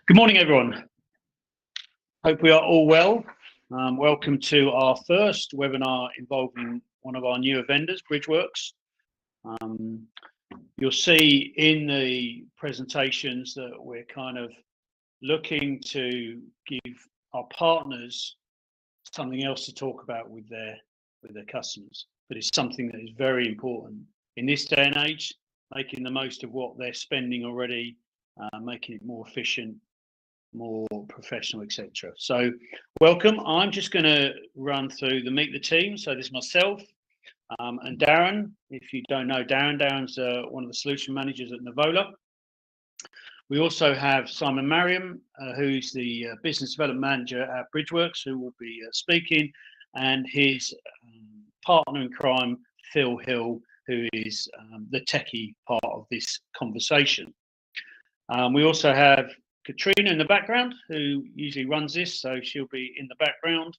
Good morning, everyone. Hope we are all well. Welcome to our first webinar involving one of our newer vendors, Bridgeworks. You'll see in the presentations that we're kind of looking to give our partners something else to talk about with their customers, but it's something that is very important in this day and age, making the most of what they're spending already, making it more efficient, more professional, etc. So welcome. I'm just going to run through the meet the team. So this is myself and Darren. If you don't know Darren's one of the solution managers at Navola. We also have Simon Mariam, who's the business development manager at Bridgeworks, who will be speaking, and his partner in crime, Phil Hill, who is the techie part of this conversation. We also have Katrina in the background, who usually runs this, so she'll be in the background.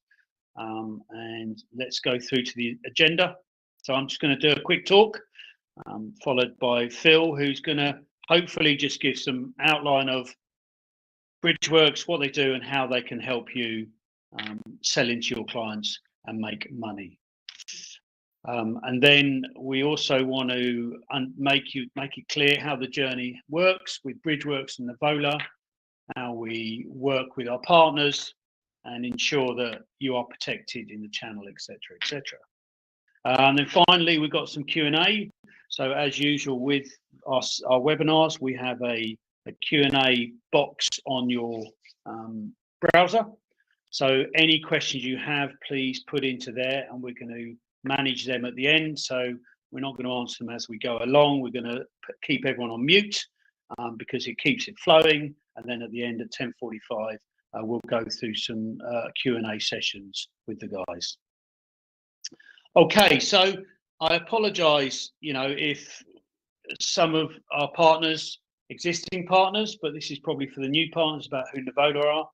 And let's go through to the agenda. So I'm just going to do a quick talk, followed by Phil, who's going to hopefully just give some outline of Bridgeworks, what they do, and how they can help you sell into your clients and make money. And then we also want to make it clear how the journey works with Bridgeworks and Navola, how we work with our partners and ensure that you are protected in the channel, etc., etc. And then finally, we've got some Q&A. So as usual with our webinars, we have a Q&A box on your browser. So any questions you have, please put into there, and we're going to manage them at the end. So we're not going to answer them as we go along. We're going to keep everyone on mute because it keeps it flowing. And then at the end at 10:45, we'll go through some Q&A sessions with the guys. Okay, so I apologise, if some of our partners, existing partners, but this is probably for the new partners about who Navola are.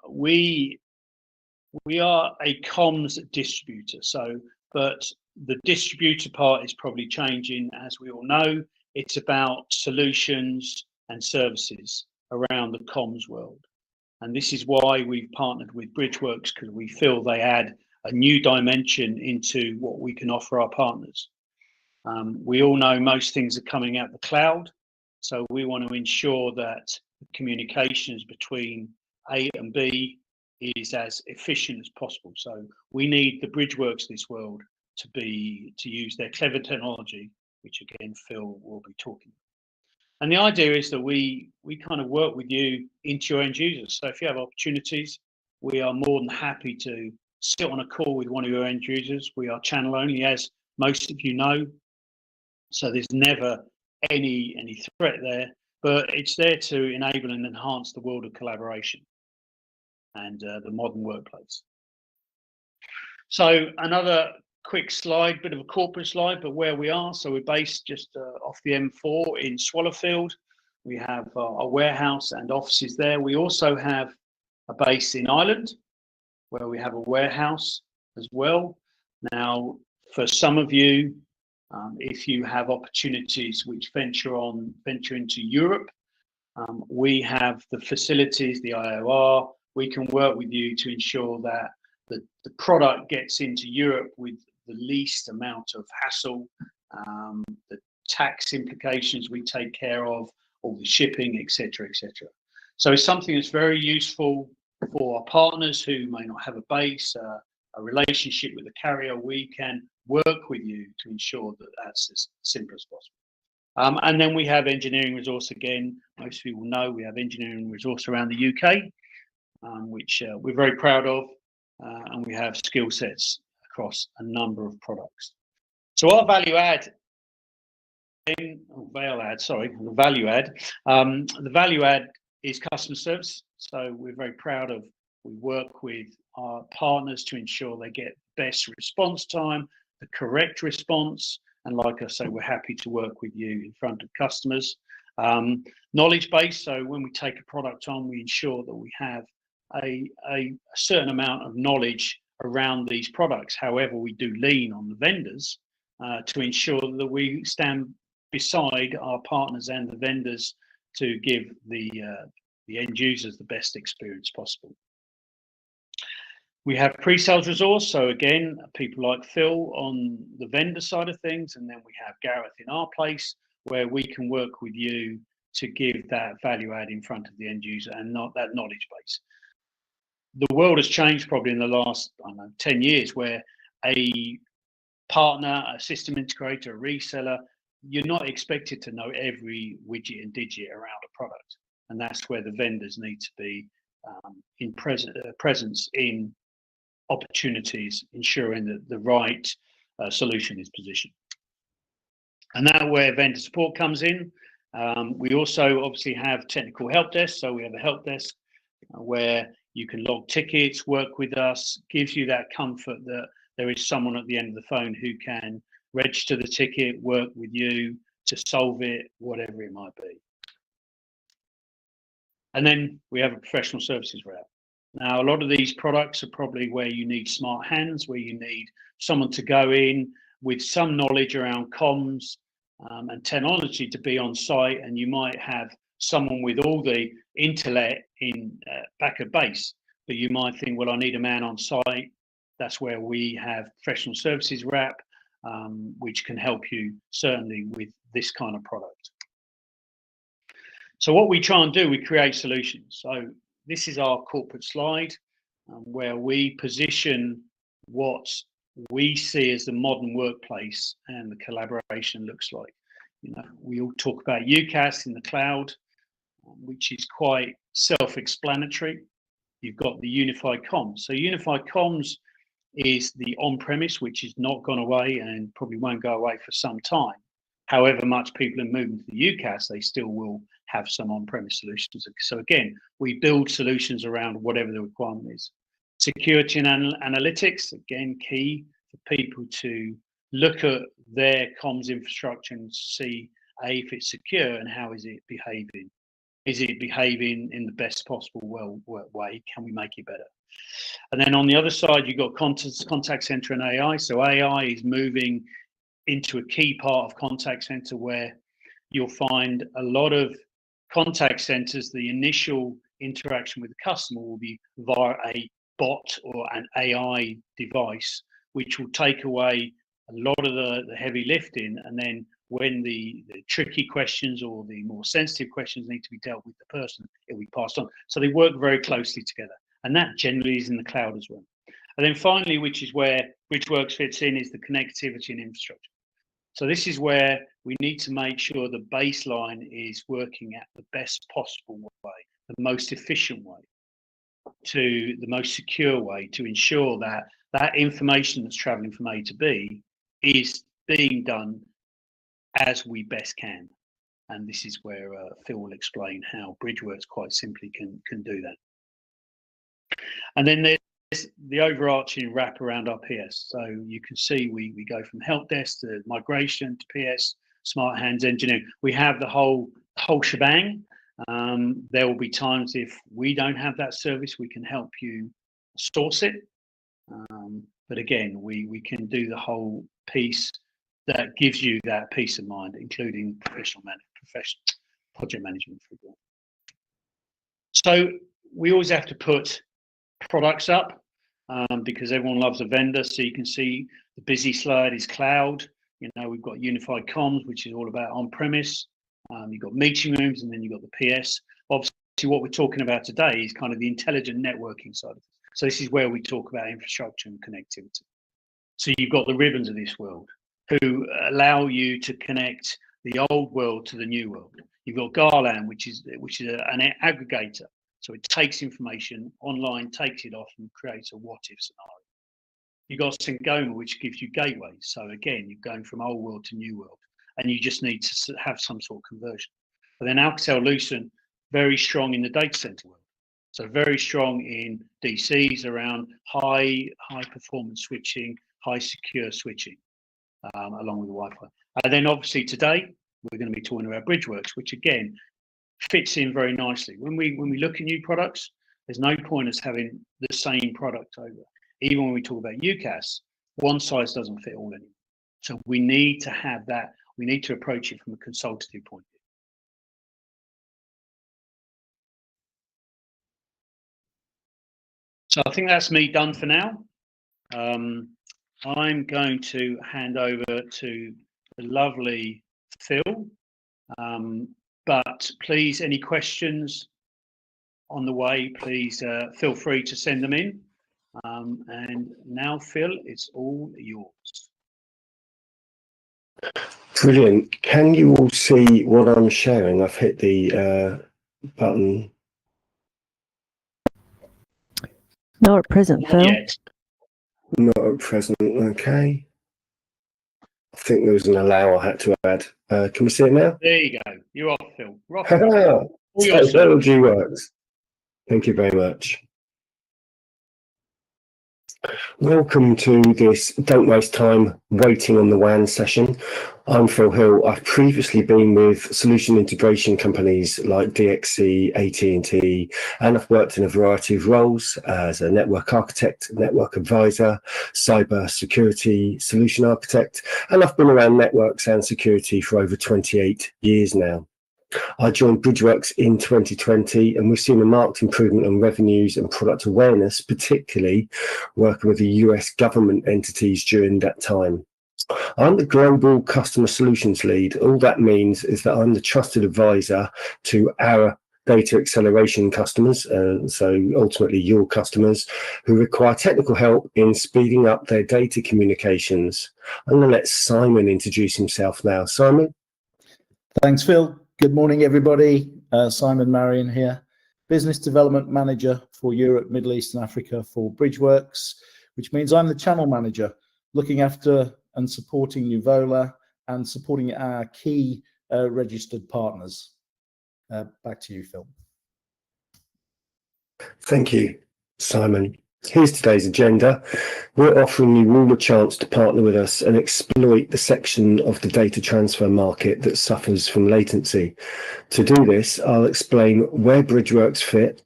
We are a comms distributor, but the distributor part is probably changing, as we all know. It's about solutions and services around the comms world. And this is why we've partnered with Bridgeworks, because we feel they add a new dimension into what we can offer our partners. We all know most things are coming out the cloud, so we want to ensure that the communications between A and B is as efficient as possible. So we need the Bridgeworks of this world to use their clever technology, which again Phil will be talking about. And the idea is that we kind of work with you into your end users. So if you have opportunities, we are more than happy to sit on a call with one of your end users. We are channel only, as most of you know. So there's never any threat there, but it's there to enable and enhance the world of collaboration and the modern workplace. So another quick slide, bit of a corporate slide, but where we are. So we're based just off the M4 in Swallowfield. We have our warehouse and offices there. We also have a base in Ireland, where we have a warehouse as well. Now, for some of you, if you have opportunities which venture into Europe, we have the facilities, the IOR. We can work with you to ensure that the product gets into Europe with the least amount of hassle, the tax implications we take care of, all the shipping, etc., etc. So it's something that's very useful for our partners who may not have a base, a relationship with a carrier. We can work with you to ensure that that's as simple as possible. And then we have engineering resource again. Most people know we have engineering resource around the UK, which we're very proud of, and we have skill sets across a number of products. So our value add, the value add is customer service. So we're very proud of, we work with our partners to ensure they get best response time, the correct response. And like I say, we're happy to work with you in front of customers. Knowledge base, so when we take a product on, we ensure that we have a certain amount of knowledge around these products. However, we do lean on the vendors to ensure that we stand beside our partners and the vendors to give the end users the best experience possible. We have pre-sales resource, so again, people like Phil on the vendor side of things, and then we have Gareth in our place, where we can work with you to give that value add in front of the end user and not that knowledge base. The world has changed probably in the last, I don't know, 10 years, where a partner, a system integrator, a reseller, you're not expected to know every widget and digit around a product. And that's where the vendors need to be in presence in opportunities, ensuring that the right solution is positioned. And that's where vendor support comes in. We also obviously have technical help desk. So we have a help desk where you can log tickets, work with us, gives you that comfort that there is someone at the end of the phone who can register the ticket, work with you to solve it, whatever it might be. And then we have a professional services rep. Now, a lot of these products are probably where you need smart hands, where you need someone to go in with some knowledge around comms and technology to be on site, and you might have someone with all the intellect in back at base, but you might think, well, I need a man on site. That's where we have professional services rep, which can help you certainly with this kind of product. So what we try and do, we create solutions. So this is our corporate slide where we position what we see as the modern workplace and the collaboration looks like. You know, we all talk about UCaaS in the cloud, which is quite self-explanatory. You've got the unified comms. So unified comms is the on-premise, which is not gone away and probably won't go away for some time. However much people are moving to the UCaaS, they still will have some on-premise solutions. So again, we build solutions around whatever the requirement is. Security and analytics, again, key for people to look at their comms infrastructure and see if it's secure and how is it behaving. Is it behaving in the best possible way? Can we make it better? And then on the other side, you've got contact center and AI. So AI is moving into a key part of contact center where you'll find a lot of contact centers, the initial interaction with the customer will be via a bot or an AI device, which will take away a lot of the heavy lifting. And then when the tricky questions or the more sensitive questions need to be dealt with the person, it will be passed on. So they work very closely together. And that generally is in the cloud as well. And then finally, which is where Bridgeworks fits in, is the connectivity and infrastructure. So this is where we need to make sure the baseline is working at the best possible way, the most efficient way, to the most secure way, to ensure that that information that's traveling from A to B is being done as we best can. And this is where Phil will explain how Bridgeworks quite simply can do that. And then there's the overarching wrap around our PS. So you can see we go from help desk to migration to PS, smart hands engineering. We have the whole shebang. There will be times if we don't have that service, we can help you source it. But again, we can do the whole piece that gives you that peace of mind, including professional project management, for example. So we always have to put products up because everyone loves a vendor. So you can see the busy slide is cloud. You know, we've got unified comms, which is all about on-premise. You've got meeting rooms, and then you've got the PS. Obviously, what we're talking about today is kind of the intelligent networking side of it. So this is where we talk about infrastructure and connectivity. So you've got the ribbons of this world who allow you to connect the old world to the new world. You've got Garland, which is an aggregator. So it takes information online, takes it off, and creates a what-if scenario. You've got Syngoma, which gives you gateways. So again, you're going from old world to new world, and you just need to have some sort of conversion. But then Alcatel-Lucent, very strong in the data center world. So very strong in DCs around high performance switching, high secure switching, along with the Wi-Fi. And then obviously today, we're going to be talking about Bridgeworks, which again, fits in very nicely. When we look at new products, there's no point us having the same product over. Even when we talk about UCaaS, one size doesn't fit all anymore. So we need to have that. We need to approach it from a consultative point of view. So I think that's me done for now. I'm going to hand over to the lovely Phil. But please, any questions on the way, please feel free to send them in. And now, Phil, it's all yours. Brilliant. Can you all see what I'm sharing? I've hit the button. Not at present, Phil. Yet. Not at present. Okay. I think there was an allow I had to add. Can we see it now? There you go. You're off, Phil. You're off. Technology works. Thank you very much. Welcome to this Don't Waste Time Waiting on the WAN session. I'm Phil Hill. I've previously been with solution integration companies like DXC, AT&T, and I've worked in a variety of roles as a network architect, network advisor, cyber security solution architect, and I've been around networks and security for over 28 years now. I joined Bridgeworks in 2020, and we've seen a marked improvement on revenues and product awareness, particularly working with the US government entities during that time. I'm the Global Customer Solutions Lead. All that means is that I'm the trusted advisor to our data acceleration customers, so ultimately your customers, who require technical help in speeding up their data communications. I'm going to let Simon introduce himself now. Simon? Thanks, Phil. Good morning, everybody. Simon Marion here, Business Development Manager for Europe, Middle East and Africa for Bridgeworks, which means I'm the Channel Manager, looking after and supporting Nuvola and supporting our key registered partners. Back to you, Phil. Thank you, Simon. Here's today's agenda. We're offering you all a chance to partner with us and exploit the section of the data transfer market that suffers from latency. To do this, I'll explain where Bridgeworks fit,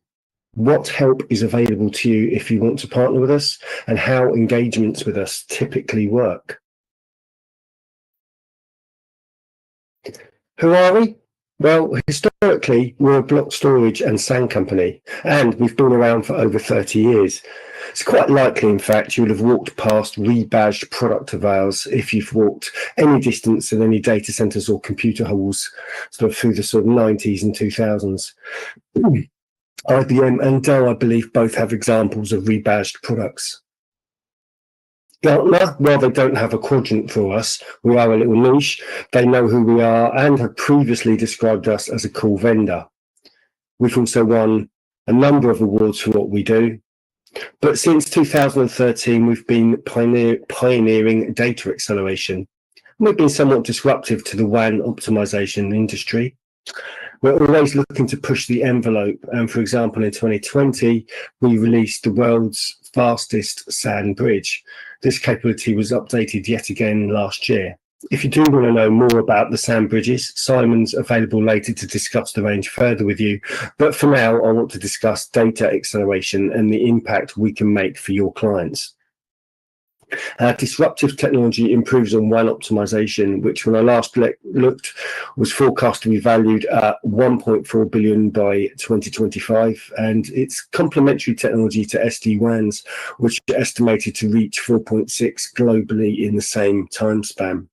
what help is available to you if you want to partner with us, and how engagements with us typically work. Who are we? Well, historically, we're a block storage and SAN company, and we've been around for over 30 years. It's quite likely, in fact, you would have walked past rebadged product of ours if you've walked any distance in any data centers or computer halls sort of through the sort of 90s and 2000s. IBM and Dell, I believe, both have examples of rebadged products. Gartner, while they don't have a quadrant for us, we are a little niche. They know who we are and have previously described us as a cool vendor. We've also won a number of awards for what we do. But since 2013, we've been pioneering data acceleration. We've been somewhat disruptive to the WAN optimization industry. We're always looking to push the envelope. And for example, in 2020, we released the world's fastest SAN bridge. This capability was updated yet again last year. If you do want to know more about the SAN bridges, Simon's available later to discuss the range further with you. But for now, I want to discuss data acceleration and the impact we can make for your clients. Disruptive technology improves on WAN optimization, which when I last looked was forecast to be valued at 1.4 billion by 2025, and it's complementary technology to SD-WANs, which are estimated to reach 4.6 globally in the same time span.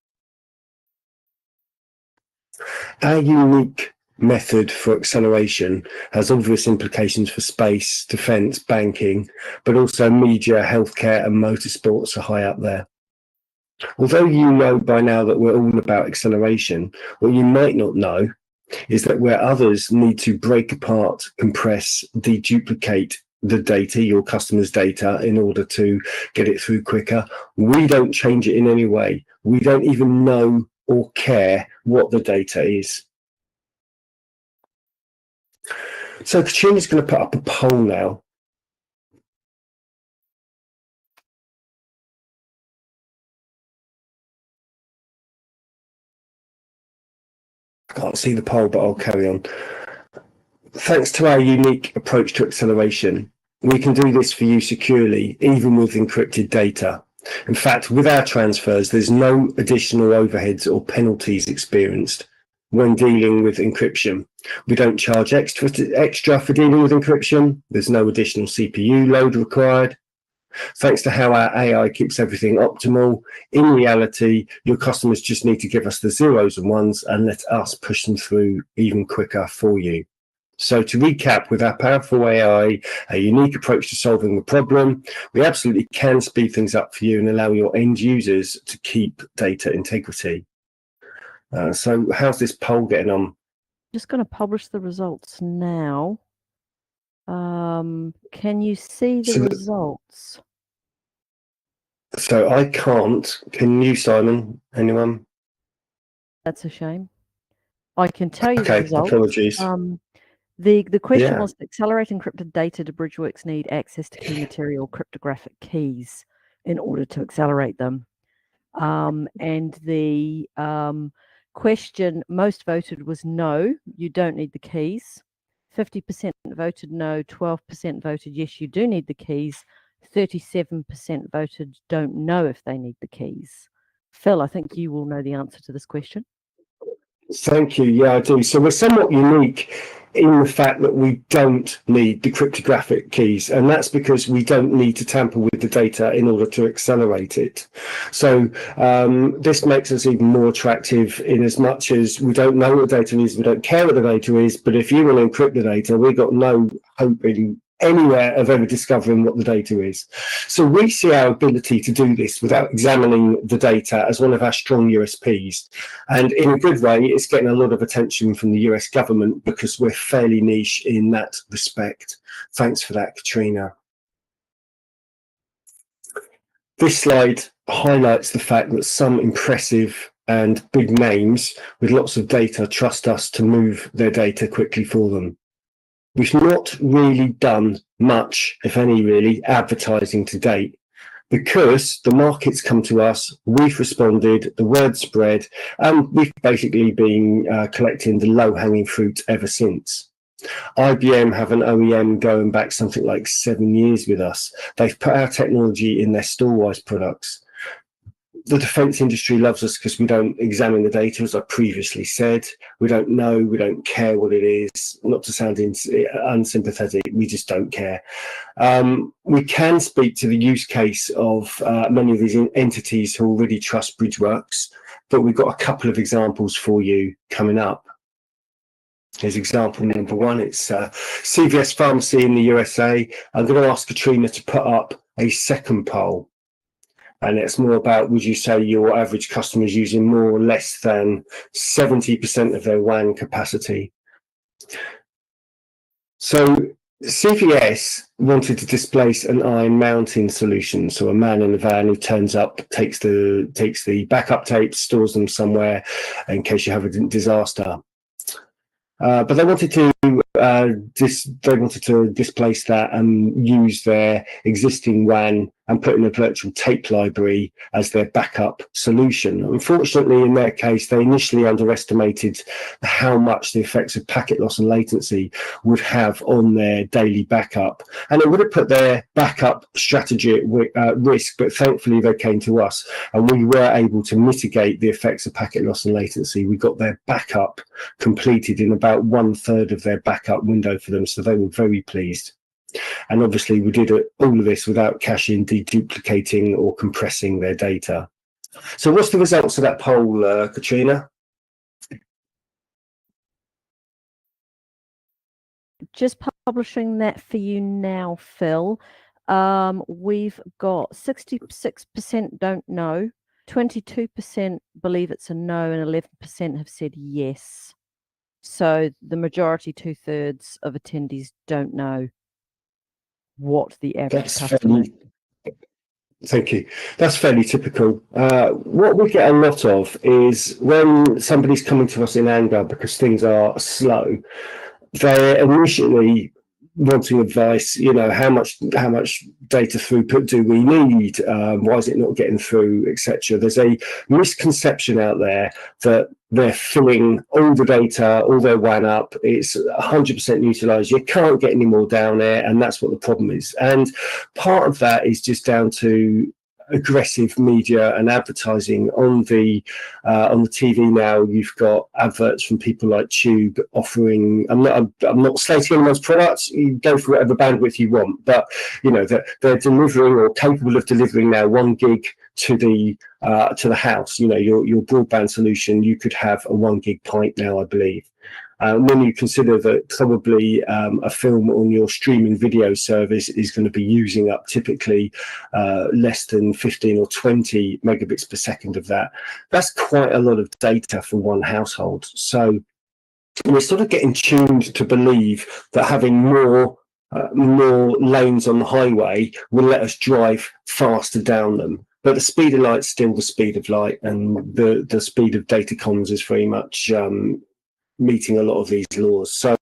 Our unique method for acceleration has obvious implications for space, defense, banking, but also media, healthcare, and motorsports are high up there. Although you know by now that we're all about acceleration, what you might not know is that where others need to break apart, compress, deduplicate the data, your customer's data, in order to get it through quicker, we don't change it in any way. We don't even know or care what the data is. So Katrina's going to put up a poll now. I can't see the poll, but I'll carry on. Thanks to our unique approach to acceleration, we can do this for you securely, even with encrypted data. In fact, with our transfers, there's no additional overheads or penalties experienced. when dealing with encryption. We don't charge extra for dealing with encryption. There's no additional CPU load required. Thanks to how our AI keeps everything optimal, in reality, your customers just need to give us the zeros and ones and let us push them through even quicker for you. So to recap, with our powerful AI, a unique approach to solving the problem, we absolutely can speed things up for you and allow your end users to keep data integrity. So how's this poll getting on? Just going to publish the results now. Can you see the results? So I can't. Can you, Simon? Anyone? That's a shame. I can tell you the Okay, results. apologies. The question Yeah. was, to accelerate encrypted data, do Bridgeworks need access to key material cryptographic keys in order to accelerate them? And the question most voted was no, you don't need the keys. 50% voted no, 12% voted yes, you do need the keys. 37% voted don't know if they need the keys. Phil, I think you will know the answer to this question. Thank you. Yeah, I do. So we're somewhat unique in the fact that we don't need the cryptographic keys, and that's because we don't need to tamper with the data in order to accelerate it. So this makes us even more attractive in as much as we don't know what the data is, we don't care what the data is, but if you want to encrypt the data, we've got no hope in anywhere of ever discovering what the data is. So we see our ability to do this without examining the data as one of our strong USPs. And in a good way, it's getting a lot of attention from the US government because we're fairly niche in that respect. Thanks for that, Katrina. This slide highlights the fact that some impressive and big names with lots of data trust us to move their data quickly for them. We've not really done much, if any, really, advertising to date because the market's come to us, we've responded, the word spread, and we've basically been collecting the low-hanging fruit ever since. IBM have an OEM going back something like 7 years with us. They've put our technology in their Storewise products. The defence industry loves us because we don't examine the data, as I previously said. We don't know, we don't care what it is. Not to sound unsympathetic, we just don't care. We can speak to the use case of many of these entities who already trust Bridgeworks, but we've got a couple of examples for you coming up. Here's example number one. It's CVS Pharmacy in the USA. I'm going to ask Katrina to put up a second poll. And it's more about, would you say your average customer is using more or less than 70% of their WAN capacity? So CVS wanted to displace an iron mounting solution. So a man in a van who turns up, takes the backup tapes, stores them somewhere in case you have a disaster. But they wanted to displace that and use their existing WAN and put in a virtual tape library as their backup solution. Unfortunately, in their case, they initially underestimated how much the effects of packet loss and latency would have on their daily backup. And it would have put their backup strategy at risk, but thankfully they came to us and we were able to mitigate the effects of packet loss and latency. We got their backup completed in about 1/3 of their backup window for them, so they were very pleased. And obviously we did all of this without caching, deduplicating or compressing their data. So what's the results of that poll, Katrina? Just publishing that for you now, Phil. We've got 66% don't know, 22% believe it's a no, and 11% have said yes. So the majority, 2/3 of attendees don't know what the average customer. Thank you. That's fairly typical. What we get a lot of is when somebody's coming to us in anger because things are slow, they're initially wanting advice, you know, how much data throughput do we need? Why is it not getting through, etc. There's a misconception out there that they're filling all the data, all their WAN up, it's 100% utilized, you can't get any more down there, and that's what the problem is. And part of that is just down to aggressive media and advertising on the TV now. You've got adverts from people like Tube offering. I'm not slating anyone's products. You go for whatever bandwidth you want, but you know that they're delivering or capable of delivering now 1 gig to the house. You know, your broadband solution, you could have a 1 gig pipe now, I believe. When you consider that probably a film on your streaming video service is going to be using up typically less than 15 or 20 megabits per second of that, that's quite a lot of data for one household. So we're sort of getting tuned to believe that having more lanes on the highway will let us drive faster down them. But the speed of light's still the speed of light, and the speed of data comms is very much meeting a lot of these laws. So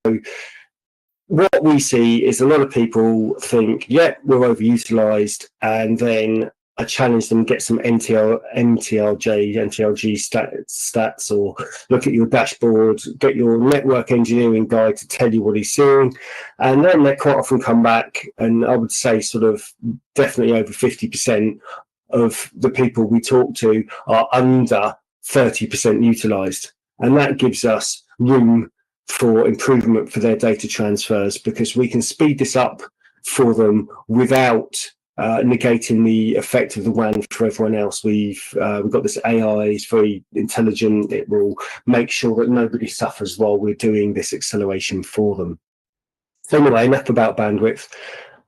what we see is a lot of people think, yeah, we're overutilized, and then I challenge them, get some NTLG stats, or look at your dashboard, get your network engineering guy to tell you what he's seeing. And then they quite often come back, and I would say sort of definitely over 50% of the people we talk to are under 30% utilized. And that gives us room for improvement for their data transfers, because we can speed this up for them without negating the effect of the WAN for everyone else. We've got this AI, it's very intelligent. It will make sure that nobody suffers while we're doing this acceleration for them. Anyway, enough about bandwidth.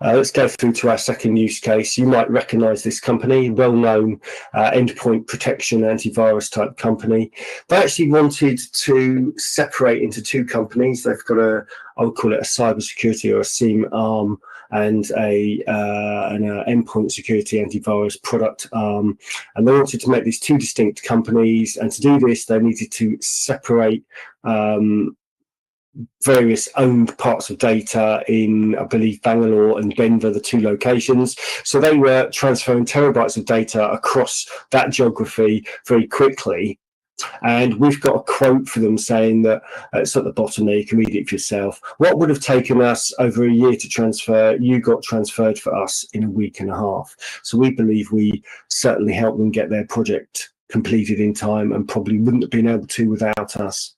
Let's go through to our second use case. You might recognize this company, well-known endpoint protection antivirus type company. They actually wanted to separate into two companies. They've got I would call it a cybersecurity or a SIEM arm, and an endpoint security antivirus product arm. And they wanted to make these two distinct companies. And to do this, they needed to separate various owned parts of data in, I believe, Bangalore and Denver, the two locations. So they were transferring terabytes of data across that geography very quickly. And we've got a quote for them saying that it's at the bottom there, you can read it for yourself. What would have taken us over a year to transfer, you got transferred for us in a week and a half. So we believe we certainly helped them get their project completed in time, and probably wouldn't have been able to without us.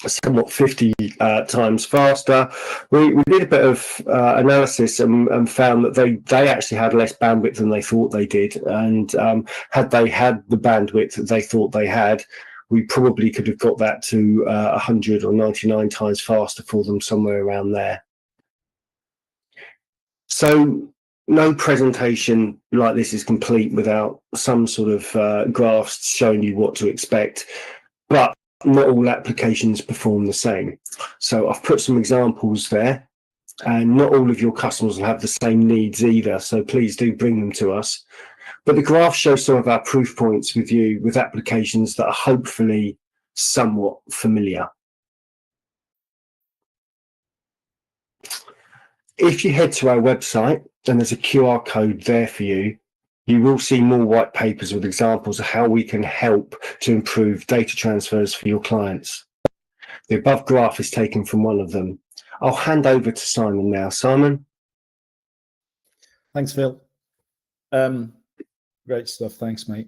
Somewhat 50 times faster. We did a bit of analysis and found that they actually had less bandwidth than they thought they did, and had they had the bandwidth that they thought they had, we probably could have got that to 100 or 99 times faster for them, somewhere around there. So no presentation like this is complete without some sort of graphs showing you what to expect, but not all applications perform the same. So I've put some examples there, and not all of your customers will have the same needs either. So please do bring them to us. But the graph shows some of our proof points with you, with applications that are hopefully somewhat familiar. If you head to our website, and there's a QR code there for you, you will see more white papers with examples of how we can help to improve data transfers for your clients. The above graph is taken from one of them. I'll hand over to Simon now. Simon? Thanks, Phil. Great stuff. Thanks, mate.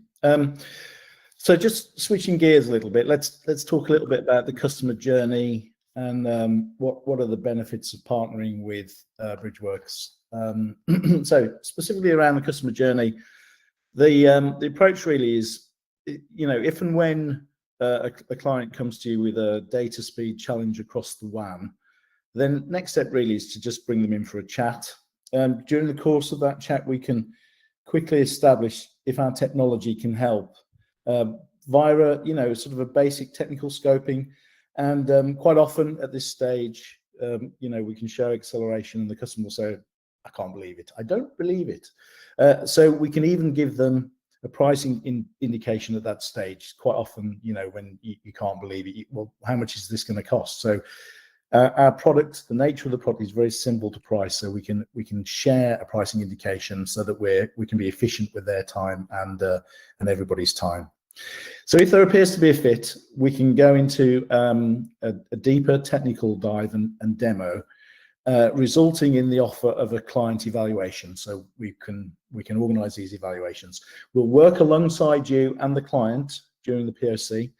So just switching gears a little bit, let's talk a little bit about the customer journey and what are the benefits of partnering with Bridgeworks. So specifically around the customer journey, the approach really is, you know, if and when a client comes to you with a data speed challenge across the WAN, then next step really is to just bring them in for a chat. During the course of that chat, we can quickly establish if our technology can help via, you know, sort of a basic technical scoping. And quite often at this stage, you know, we can show acceleration and the customer will say, I can't believe it. I don't believe it. So we can even give them a pricing indication at that stage. Quite often, you know, when you can't believe it, well, how much is this going to cost? So our product, the nature of the product is very simple to price. So we can share a pricing indication so that we can be efficient with their time and everybody's time. So if there appears to be a fit, we can go into a deeper technical dive and demo. resulting in the offer of a client evaluation. So we can organize these evaluations. We'll work alongside you and the client during the POC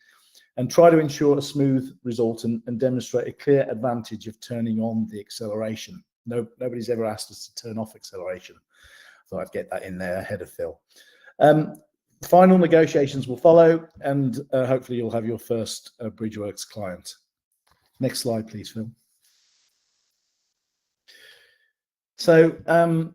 and try to ensure a smooth result and demonstrate a clear advantage of turning on the acceleration. Nobody's ever asked us to turn off acceleration. Thought I'd get that in there ahead of Phil. Final negotiations will follow, and hopefully you'll have your first Bridgeworks client. Next slide, please, Phil. So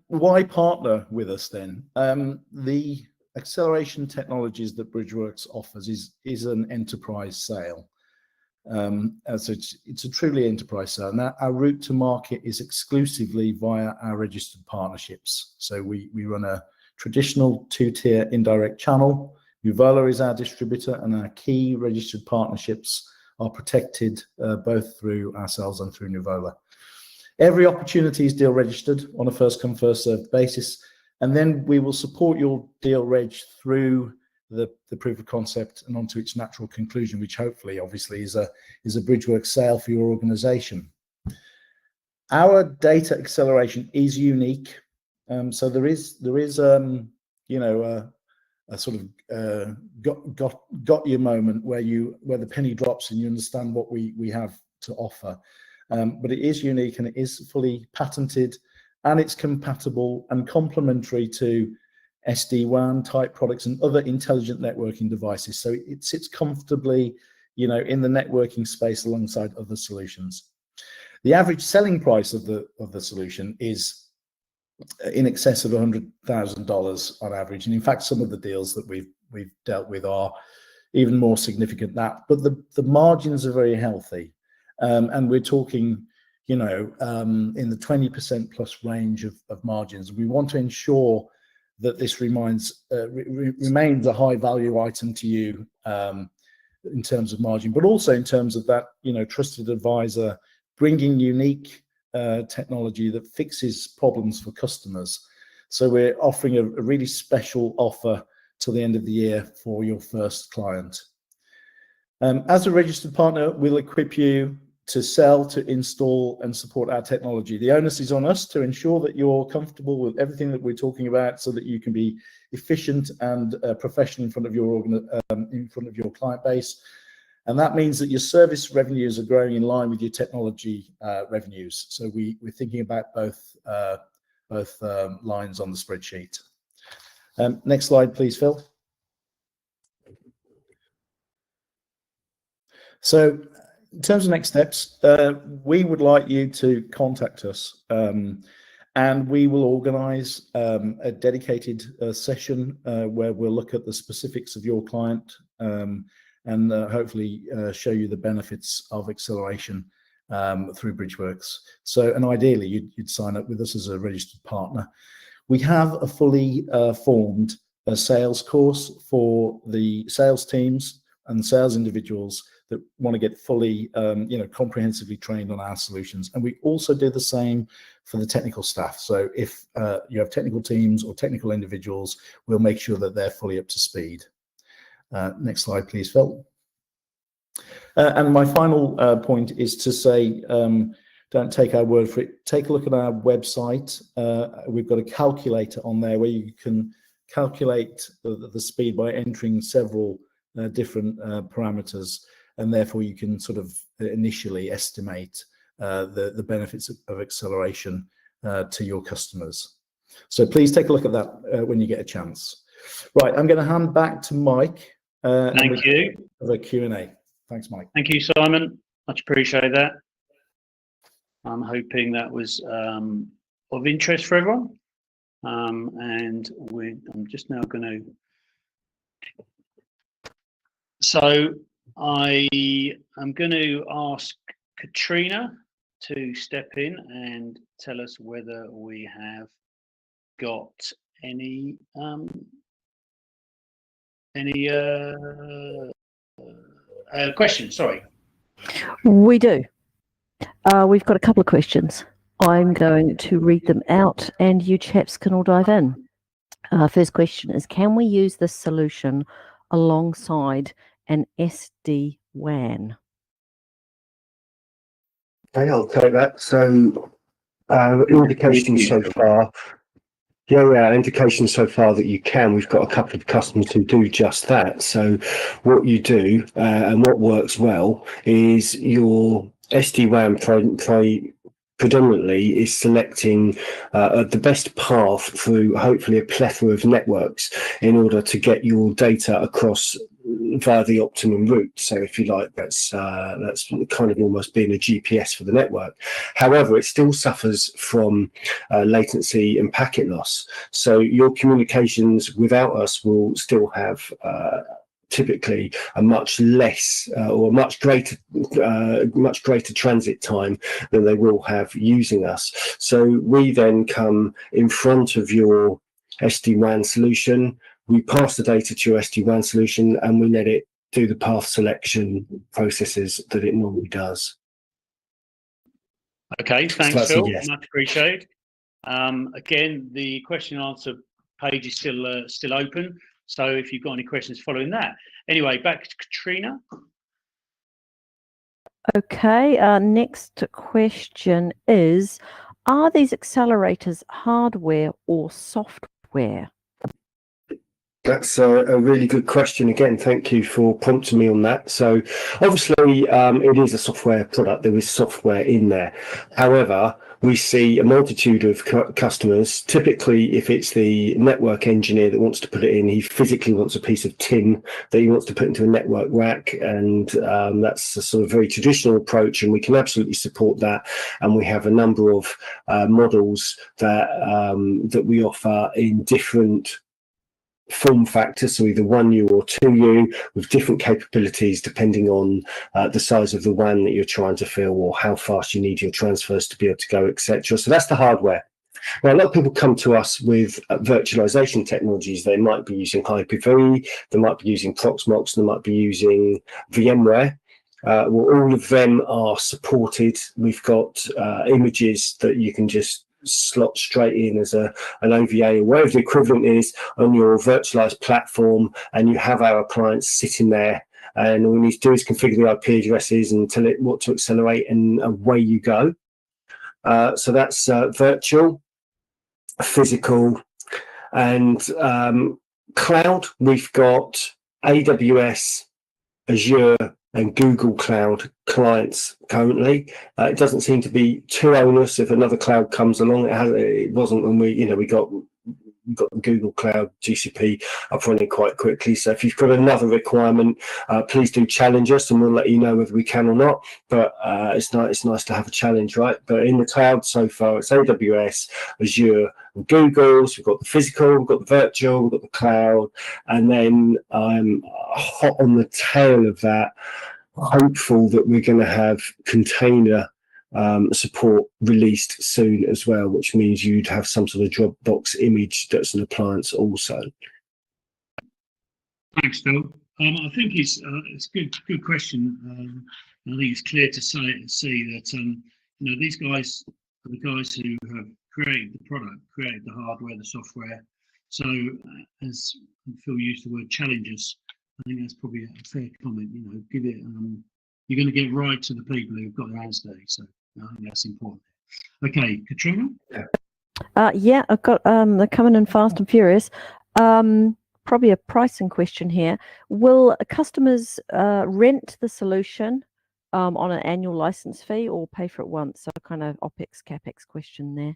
why partner with us then? The acceleration technologies that Bridgeworks offers is an enterprise sale. So it's a truly enterprise sale. Now, our route to market is exclusively via our registered partnerships. So we run a traditional two-tier indirect channel. Uvola is our distributor, and our key registered partnerships are protected both through ourselves and through Nuvola. Every opportunity is deal registered on a first come first served basis, and then we will support your deal reg through the proof of concept and onto its natural conclusion, which hopefully obviously is a Bridgeworks sale for your organization. Our data acceleration is unique. So there is you know, a sort of got you moment where the penny drops and you understand what we have to offer. But it is unique, and it is fully patented, and it's compatible and complementary to SD-WAN type products and other intelligent networking devices. So it sits comfortably, you know, in the networking space alongside other solutions. The average selling price of the solution is in excess of $100,000 on average, and in fact, some of the deals that we've dealt with are even more significant than that. But the margins are very healthy, and we're talking, you know, in the 20% plus range of margins. We want to ensure that this remains a high value item to you in terms of margin, but also in terms of that, you know, trusted advisor bringing unique technology that fixes problems for customers. So we're offering a really special offer till the end of the year for your first client. As a registered partner, we'll equip you to sell, to install, and support our technology. The onus is on us to ensure that you're comfortable with everything that we're talking about, so that you can be efficient and professional in front of your client base. And that means that your service revenues are growing in line with your technology revenues. So we're thinking about both lines on the spreadsheet. Next slide, please, Phil. So in terms of next steps, we would like you to contact us, and we will organize a dedicated session where we'll look at the specifics of your client and hopefully show you the benefits of acceleration through Bridgeworks. So, and ideally, you'd sign up with us as a registered partner. We have a fully formed sales course for the sales teams and sales individuals that want to get fully, you know, comprehensively trained on our solutions. And we also do the same for the technical staff. So if you have technical teams or technical individuals, we'll make sure that they're fully up to speed. Next slide, please, Phil. And my final point is to say, don't take our word for it. Take a look at our website. We've got a calculator on there where you can calculate the speed by entering several different parameters, and therefore you can sort of initially estimate the benefits of acceleration to your customers. So please take a look at that when you get a chance. Right, I'm going to hand back to Mike. Thank you. For the Q&A. Thanks, Mike. Thank you, Simon. Much appreciate that. I'm hoping that was of interest for everyone. And I'm just now going to. So I am going to ask Katrina to step in and tell us whether we have got any questions. Sorry. We do. We've got a couple of questions. I'm going to read them out and you chaps can all dive in. First question is, can we use this solution alongside an SD-WAN? Okay, I'll take that. So Indications so far. Yeah, indications so far that you can. We've got a couple of customers who do just that. So what you do and what works well is your SD-WAN predominantly is selecting the best path through hopefully a plethora of networks in order to get your data across via the optimum route. So if you like, that's kind of almost being a GPS for the network. However, it still suffers from latency and packet loss. So your communications without us will still have typically a much less or a much greater transit time than they will have using us. So we then come in front of your SD-WAN solution. We pass the data to your SD-WAN solution and we let it do the path selection processes that it normally does. Okay, thanks, So Phil. yes. Much appreciated. Again, the question and answer page is still open. So if you've got any questions following that. Anyway, back to Katrina. Okay, next question is, are these accelerators hardware or software? That's a really good question. Again, thank you for prompting me on that. So obviously it is a software product. There is software in there. However, we see a multitude of customers. Typically, if it's the network engineer that wants to put it in, he physically wants a piece of tin that he wants to put into a network rack. And that's a sort of very traditional approach. And we can absolutely support that. And we have a number of models that we offer in different form factors, so either 1U or 2U, with different capabilities depending on the size of the WAN that you're trying to fill or how fast you need your transfers to be able to go, etc. So that's the hardware. Now, a lot of people come to us with virtualization technologies. They might be using Hyper-V, they might be using Proxmox, they might be using VMware. Well, all of them are supported. We've got images that you can just slot straight in as an OVA or whatever the equivalent is on your virtualized platform, and you have our appliance sitting there, and all we need to do is configure the IP addresses and tell it what to accelerate, and away you go. So that's virtual, physical, and cloud. We've got AWS, Azure, and Google Cloud clients currently. It doesn't seem to be too onerous if another cloud comes along. It wasn't when we got the Google Cloud GCP up running quite quickly. So if you've got another requirement, please do challenge us, and we'll let you know whether we can or not. But it's nice to have a challenge, right? But in the cloud so far, it's AWS, Azure, and Google. So we've got the physical, we've got the virtual, we've got the cloud, and then I'm hot on the tail of that, hopeful that we're going to have container support released soon as well, which means you'd have some sort of Dropbox image that's an appliance also. Thanks, Phil. I think it's good question. I think it's clear to see that these guys are the guys who have created the product, created the hardware, the software. So as Phil used the word challenges, I think that's probably a fair comment. Give it. You're going to get right to the people who've got their hands dirty. So I think that's important. Okay, Katrina. Yeah, I've got they're coming in fast and furious. Probably a pricing question here. Will customers rent the solution on an annual license fee or pay for it once? So kind of OPEX, CAPEX question there.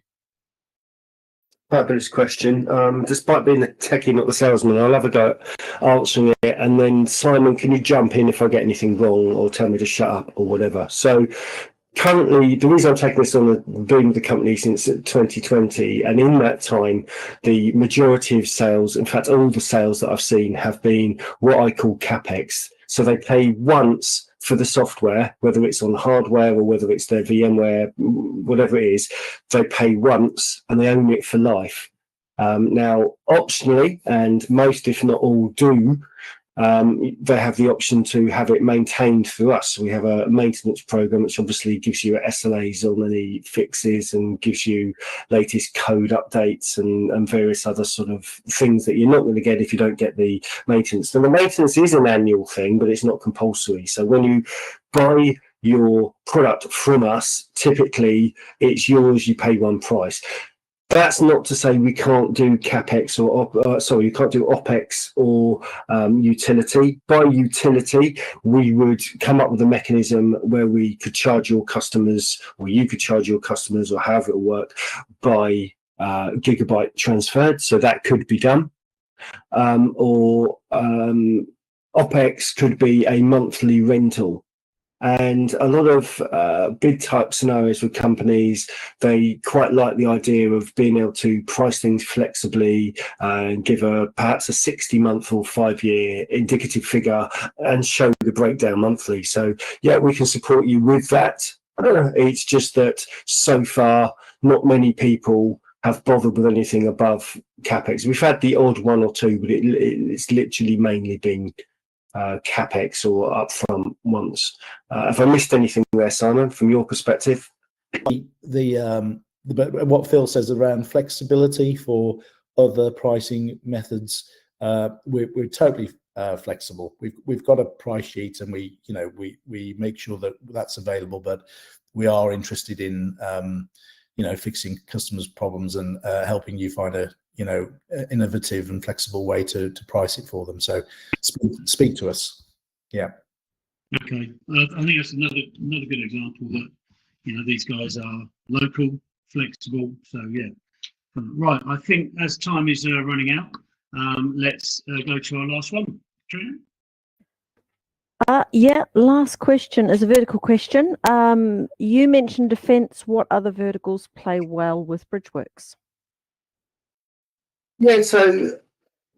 Fabulous question. Despite being the techie, not the salesman, I'll have a go at answering it. And then Simon, can you jump in if I get anything wrong or tell me to shut up or whatever? So currently, the reason I'm taking this on, I've been with the company since 2020, and in that time, the majority of sales, in fact, all the sales that I've seen have been what I call CAPEX. So they pay once for the software, whether it's on hardware or whether it's their VMware, whatever it is, they pay once and they own it for life. Now, optionally, and most, if not all, do, they have the option to have it maintained through us. We have a maintenance program which obviously gives you SLAs on any fixes and gives you latest code updates and various other sort of things that you're not going to get if you don't get the maintenance. And the maintenance is an annual thing, but it's not compulsory. So when you buy your product from us, typically it's yours, you pay one price. That's not to say we can't do capex or you can't do opex or utility. By utility, we would come up with a mechanism where we could charge your customers, or you could charge your customers, or however it will work, by gigabyte transferred. So that could be done. Or opex could be a monthly rental. And a lot of bid type scenarios with companies, they quite like the idea of being able to price things flexibly and give perhaps a 60-month or 5-year indicative figure and show the breakdown monthly. So yeah, we can support you with that. It's just that so far, not many people have bothered with anything above capex. We've had the odd one or two, but it's literally mainly been capex or upfront once. Have I missed anything there, Simon, from your perspective? What Phil says around flexibility for other pricing methods, we're totally flexible. We've got a price sheet, and we make sure that that's available, but we are interested in fixing customers' problems and helping you find a innovative and flexible way to price it for them. So speak to us. Yeah. Okay. I think that's another good example that these guys are local, flexible. So yeah. Right. I think as time is running out, let's go to our last one. Trina? Yeah, last question is a vertical question. You mentioned defence. What other verticals play well with Bridgeworks? Yeah, so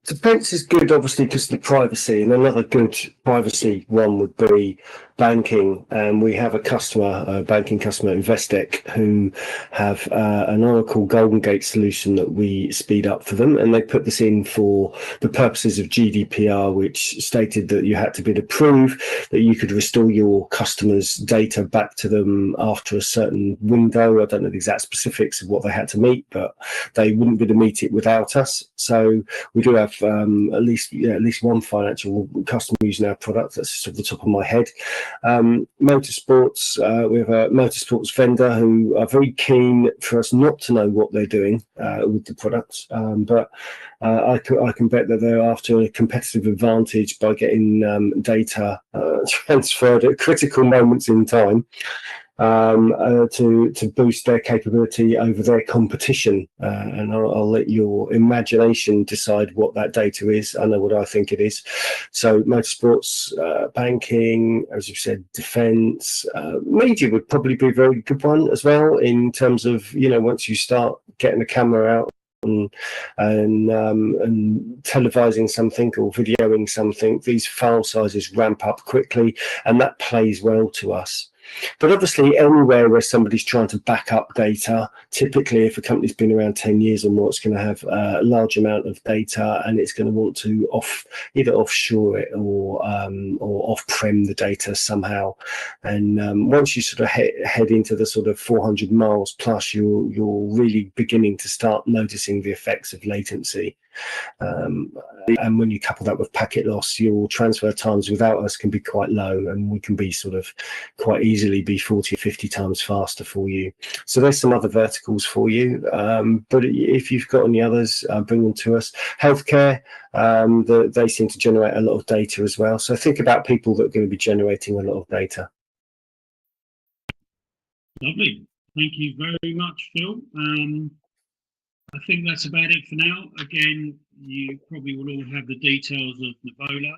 defence is good, obviously, because of the privacy, and another good privacy one would be banking. And we have a banking customer, Investec, who have an Oracle Golden Gate solution that we speed up for them, and they put this in for the purposes of GDPR, which stated that you had to be to prove that you could restore your customers' data back to them after a certain window. I don't know the exact specifics of what they had to meet, but they wouldn't be able to meet it without us. So we do have at least one financial customer using our product. That's just off the top of my head. Motorsports, we have a motorsports vendor who are very keen for us not to know what they're doing with the products, but I can bet that they're after a competitive advantage by getting data transferred at critical moments in time to boost their capability over their competition. And I'll let your imagination decide what that data is. I know what I think it is. So motorsports, banking, as you said, defence, media would probably be a very good one as well, in terms of, once you start getting the camera out and televising something or videoing something, these file sizes ramp up quickly, and that plays well to us. But obviously, anywhere where somebody's trying to back up data, typically if a company's been around 10 years or more, it's going to have a large amount of data, and it's going to want to either offshore it or off-prem the data somehow. And once you sort of head into the sort of 400 miles plus, you're really beginning to start noticing the effects of latency. And when you couple that with packet loss, your transfer times without us can be quite low, and we can be sort of quite easily be 40 or 50 times faster for you. So there's some other verticals for you. But if you've got any others, bring them to us. Healthcare, they seem to generate a lot of data as well. So think about people that are going to be generating a lot of data. Lovely. Thank you very much, Phil. I think that's about it for now. Again, you probably will all have the details of Navola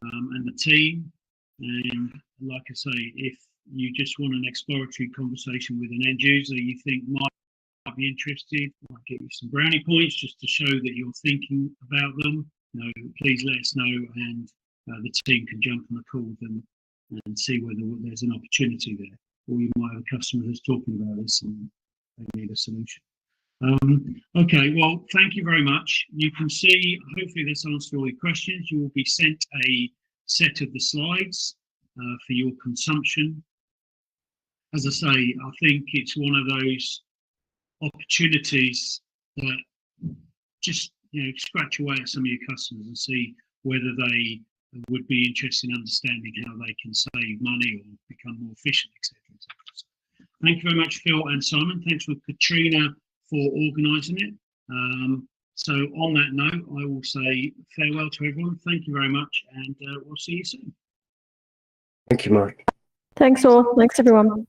and the team. And like I say, if you just want an exploratory conversation with an end user you think might be interested, might give you some brownie points just to show that you're thinking about them, please let us know, and the team can jump on the call with them and see whether there's an opportunity there. Or you might have a customer who's talking about this and they need a solution. Okay, well, thank you very much. You can see, hopefully this answered all your questions. You will be sent a set of the slides for your consumption. As I say, I think it's one of those opportunities that just scratch away at some of your customers and see whether they would be interested in understanding how they can save money or become more efficient, etc. So thank you very much, Phil and Simon. Thanks for Katrina for organising it. So on that note, I will say farewell to everyone. Thank you very much, and we'll see you soon. Thank you, Mike. Thanks all. Thanks everyone.